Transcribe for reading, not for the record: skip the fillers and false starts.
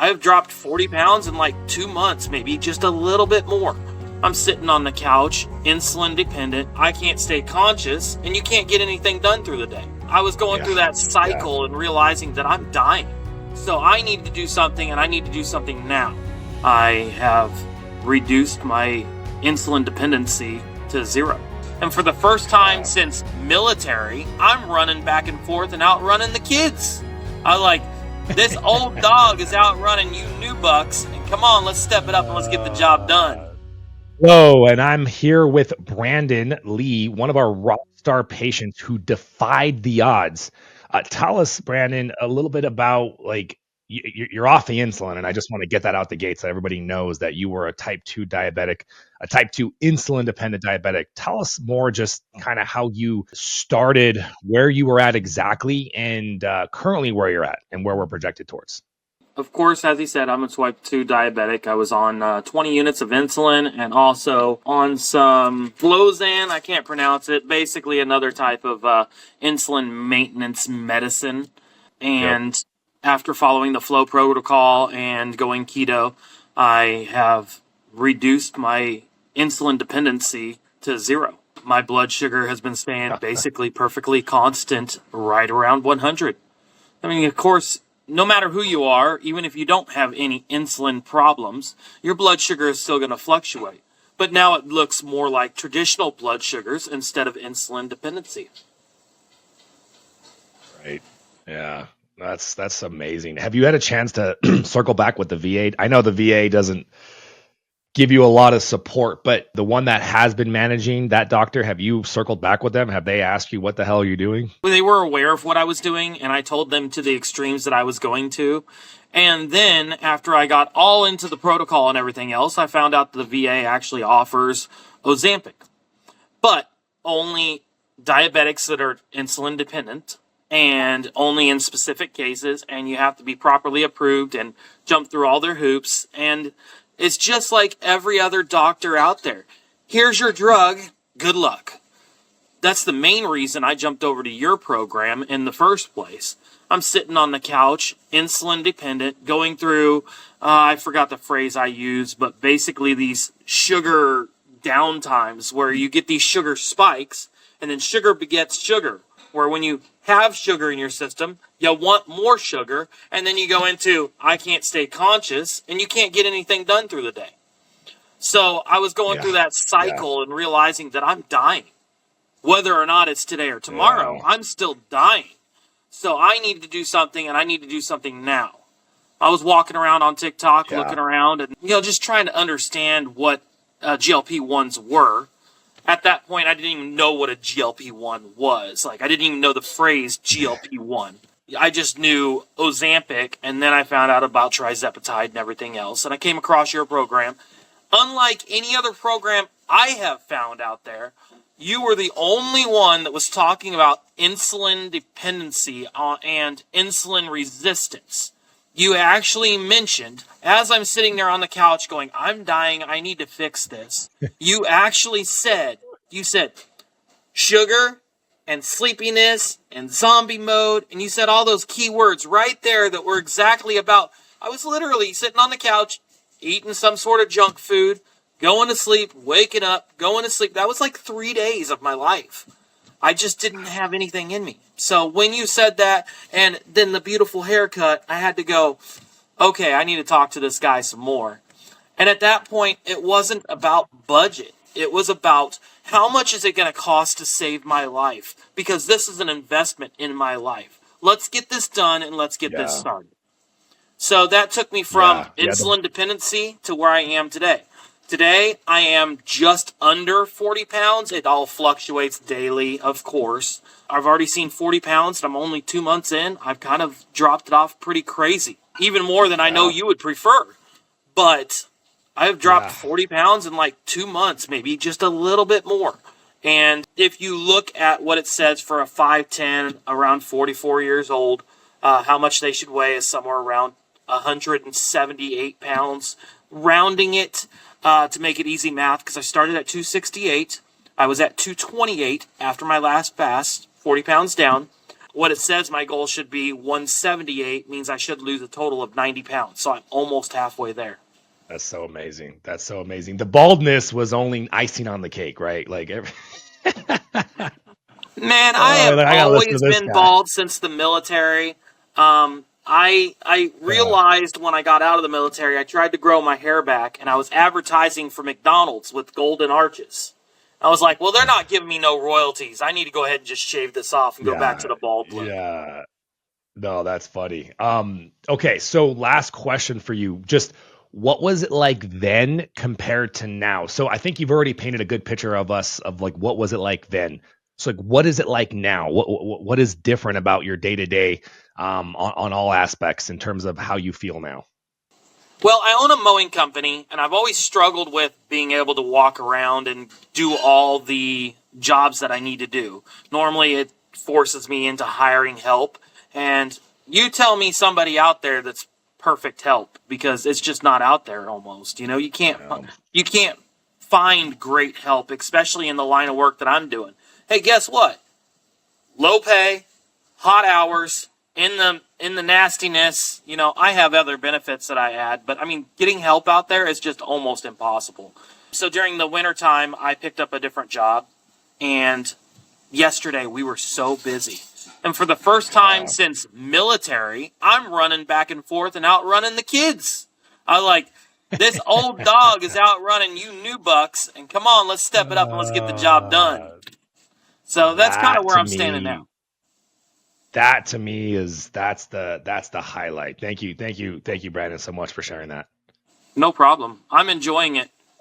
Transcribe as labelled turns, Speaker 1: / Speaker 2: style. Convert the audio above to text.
Speaker 1: I've dropped 40 pounds in like 2 months, maybe just a little bit more. I'm sitting on the couch, insulin dependent. I can't stay conscious, and you can't get anything done through the day. I was going through that cycle and realizing that I'm dying. So I need to do something, and I need to do something now. I have reduced my insulin dependency to 0. And for the first time since military, I'm running back and forth and outrunning the kids. I like, this old dog is outrunning you new bucks, and come on, let's step it up and let's get the job done.
Speaker 2: Whoa, and I'm here with Brandon Lee, one of our rock star patients who defied the odds. Tell us, Brandon, a little bit about you're off the insulin, and I just want to get that out the gate so everybody knows that you were a type 2 diabetic, a type 2 insulin dependent diabetic. Tell us more, just kind of how you started, where you were at exactly, and currently where you're at and where we're projected towards.
Speaker 1: Of course, as he said, I'm a type 2 diabetic. I was on 20 units of insulin and also on some Flozan. I can't pronounce it. Basically, another type of insulin maintenance medicine. And after following the flow protocol and going keto, I have reduced my insulin dependency to 0. My blood sugar has been staying basically perfectly constant, right around 100. I mean, of course, no matter who you are, even if you don't have any insulin problems, your blood sugar is still going to fluctuate. But now it looks more like traditional blood sugars instead of insulin dependency.
Speaker 2: Right. Yeah. That's amazing. Have you had a chance to circle back with the VA? I know the VA doesn't give you a lot of support, but the one that has been managing that doctor, have you circled back with them? Have they asked you what the hell are you doing?
Speaker 1: They were aware of what I was doing, and I told them to the extremes that I was going to. And then after I got all into the protocol and everything else, I found out the VA actually offers Ozempic, but only diabetics that are insulin dependent and only in specific cases, and you have to be properly approved and jump through all their hoops. And it's just like every other doctor out there. Here's your drug. Good luck. That's the main reason I jumped over to your program in the first place. I'm sitting on the couch, insulin dependent, going through, I forgot the phrase I used, but basically these sugar downtimes where you get these sugar spikes, and then sugar begets sugar, where when you have sugar in your system, you want more sugar, and then you go into, I can't stay conscious, and you can't get anything done through the day. So I was going through that cycle and realizing that I'm dying. Whether or not it's today or tomorrow, I'm still dying. So I need to do something, and I need to do something now. I was walking around on TikTok, looking around, and just trying to understand what GLP-1s were. At that point, I didn't even know what a GLP-1 was. Like, I didn't even know the phrase GLP-1. I just knew Ozempic, and then I found out about trizepatide and everything else. And I came across your program. Unlike any other program I have found out there, you were the only one that was talking about insulin dependency and insulin resistance. You actually mentioned, as I'm sitting there on the couch going, I'm dying, I need to fix this. You actually said, sugar and sleepiness and zombie mode, and you said all those key words right there that were exactly about. I was literally sitting on the couch, eating some sort of junk food, going to sleep, waking up, going to sleep. That was like 3 days of my life. I just didn't have anything in me. So when you said that, and then the beautiful haircut, I had to go, okay, I need to talk to this guy some more. And at that point, it wasn't about budget. It was about how much is it going to cost to save my life? Because this is an investment in my life. Let's get this done and let's get this started. So that took me from insulin dependency to where I am today. Today, I am just under 40 pounds. It all fluctuates daily, of course. I've already seen 40 pounds, and I'm only 2 months in. I've kind of dropped it off pretty crazy, even more than I know you would prefer. But I've dropped 40 pounds in like 2 months, maybe just a little bit more. And if you look at what it says for a 5'10", around 44 years old, how much they should weigh is somewhere around 178 pounds. Rounding it to make it easy math, because I started at 268. I was at 228 after my last fast, 40 pounds down. what it says my goal should be, 178, means I should lose a total of 90 pounds. So I'm almost halfway there.
Speaker 2: That's so amazing. That's so amazing. The baldness was only icing on the cake, right? Like
Speaker 1: Man, I
Speaker 2: oh,
Speaker 1: have
Speaker 2: I gotta listen to
Speaker 1: always
Speaker 2: this
Speaker 1: been
Speaker 2: guy.
Speaker 1: bald since the military. I
Speaker 2: Yeah.
Speaker 1: realized when I got out of the military, I tried to grow my hair back, and I was advertising for McDonald's with golden arches. I was like, well, they're not giving me no royalties. I need to go ahead and just shave this off and go back to
Speaker 2: Yeah.
Speaker 1: the bald look.
Speaker 2: Yeah. No, that's funny. Okay, so last question for you. Just what was it like then compared to now? So I think you've already painted a good picture of us of like what was it like then. So like what is it like now? What is different about your day to day on all aspects in terms of how you feel now?
Speaker 1: Well, I own a mowing company, and I've always struggled with being able to walk around and do all the jobs that I need to do. Normally, it forces me into hiring help, and you tell me somebody out there that's perfect help, because it's just not out there almost. You know, you can't find great help, especially in the line of work that I'm doing. Hey, guess what? Low pay, hot hours, in the nastiness. You know, I have other benefits that I add, but I mean, getting help out there is just almost impossible. So during the wintertime, I picked up a different job, and yesterday we were so busy. And for the first time
Speaker 2: Wow.
Speaker 1: since military, I'm running back and forth and outrunning the kids. I like, this old dog is outrunning you new bucks, and come on, let's step it up and let's get the job done.
Speaker 2: Uh,
Speaker 1: So that's kind of
Speaker 2: that
Speaker 1: where
Speaker 2: to
Speaker 1: I'm standing now.
Speaker 2: me that to me is that's the highlight. Thank you, Brandon, so much for sharing that.
Speaker 1: No problem. I'm enjoying it.